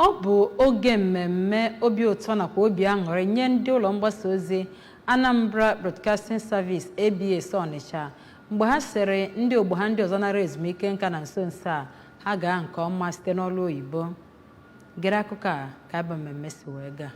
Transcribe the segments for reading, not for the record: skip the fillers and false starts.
Ọ bụ oge mmemme obi ụtọ nakwa obi aṅụrị nye ndị ụlọ mgbasa ozi Anambra Broadcasting Service ABS Onitsha mgbe ha sịrị ndị ogbo ha ndị ọzọ nara ezumike nka na nso nso a ha gaa nke ọma site n'ọrụ oyibo. Gere akụkọ a ka ebe mmemme si wee gaa.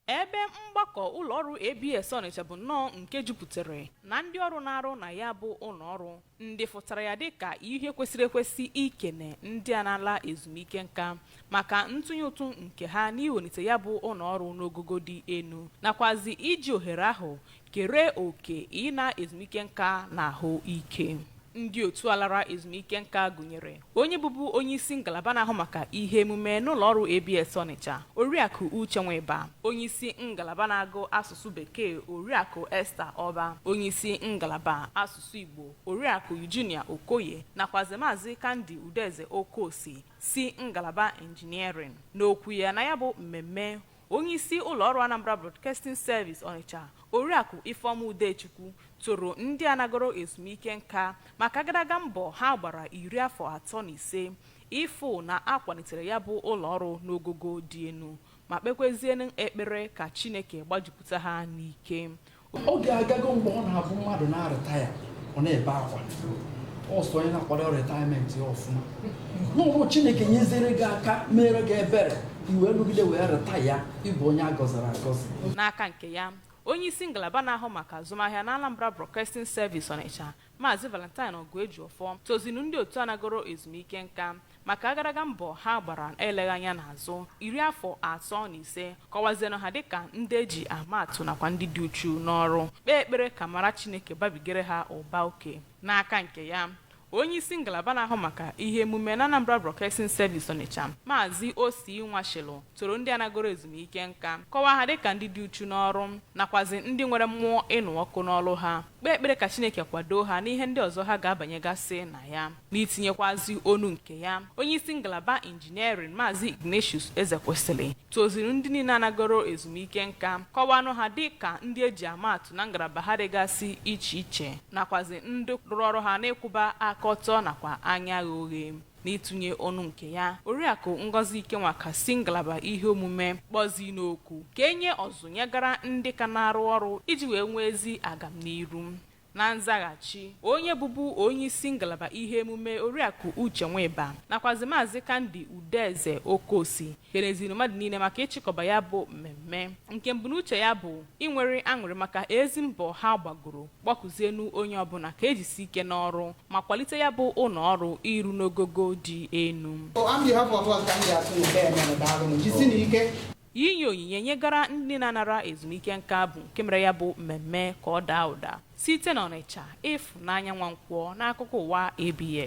Ebe mgbakọ ụlọọrụ ABS Onitsha bụ nnọọ nke jupụtara na ndị ọrụ na-arụ na ya bụ ụlọọrụ ndị fụtara ya dịka ihe kwesịrị ekwesị ikene ndị a na-ala ezumike nka maka ntụnye ụtụ nke ha n'iwelite ya bụ ụlọọrụ n'ogogo dị elu nakwazi iji ohere ahụ kere oke ịna ezumike nka na ahụ ike. Ndị otu alara ezumike nka gụnyere onye bụbu onye isi ngalaba na-ahụ maka ihe emume n'ụlọọrụ ABS Onitsha Oriakụ Uche Nweba, onye isi ngalaba na-agụ asụsụ Bekee Oriakụ Esther Ọba, onye isi ngalaba asụsụ Igbo Oriakụ Eugenia Okoye nakwazi Maazị Kandi Udeze Okosi si ngalaba Engineering. N'okwu ya na ya bụ mmemme, onye isi ụlọọrụ Anambra Broadcasting Service Onitsha Oriakụ Ifeoma Udechukwu toro ndị anagoro ezumike nka maka agadaga mbọ ha gbara 35 ịfụ na akwalitere ya bụ ụlọọrụ n'ogogo dị elu ma kpekwezie ekpere ka Chineke gbajupụta ha n'ike. Oge agago mgbe ọ na-abụ mmadụ na-aretaya ọ na-ebe akwa ọsọ onye na-akwado retirement ya ọfụma n'ụlọ Chineke nyezere gị aka mere gị ebere iwe nugide wee retaya ịbụ onye a gọziri agọzi. N'aka nke ya, onye isi ngalaba na-ahụ maka azụmahịa na Anambra Broadcasting Service Onitsha Maazị Valentine Oguejiofọ tozinu ndị otu anagoro ezumike nka maka agadaga mbọ ha gbara eleghị anya n'azụ 35 kọwazienụ ha dịka ndị eji amatụ nakwa ndị dị uchu n'ọrụ kpee ekpere ka mara Chineke babigere ha ụba oke. N'aka nke ya, onye isi ngalaba na-ahụ maka ihe emume na Anambra Broadcasting Service Onitsha Maazị Osi Nwashilu toro ndị anagoro ezumike nka kọwaa ha dịka ndị dị uchu n'ọrụ nakwazi ndị nwere mmụọ ịnụ ọkụ n'ọrụ ha kpee ekpere ka Chineke kwado ha n'ihe ndị ọzọ ha ga-abanyegasị na ya. N'itinyekwazị onu nke ya, onye isi ngalaba Engineering Maazị Ignatius Ezekwesili toziri ndị niile anagoro ezumike nka kọwanụ ha dịka ndị eji amatụ na ngalaba ha dịgasị iche iche nakwazi ndị rụrụ ọrụ ha n'ịkwụba aka ọtọ nakwa anya oghe. N'itunye onu nke ya, Oriakụ Ngozi Ikenwaka si ngalaba ihe omume kpọzi n'okwu ka enye ọzụnyegara ndị ka na-arụ ọrụ iji wee nwee ezi agamniru. Na nzaghachi, onye bụbu onye isi ngalaba ihe emume Oriakụ Uche Nweba nakwazi Maazị Kandi Udeze Okosi keleziri mmadụ niile maka ịchịkọba ya bụ mmemme nke mbunuche ya bụ inwere aṅụrị maka ezi mbọ ha gbagoro gbakụzienu onye ọbụla ka ejisi ike n'ọrụ ma kwalite ya bụ ụlọ ọrụ iru n'ogogo dị elu. Inye onyinye nyegara ndị na-anara ezumike nka bụ nke mere ya bụ mmemme ka ọ daa ụda site n'Onitsha. Ịfụnanya Nwankwọ n'akụkọ ụwa ABS.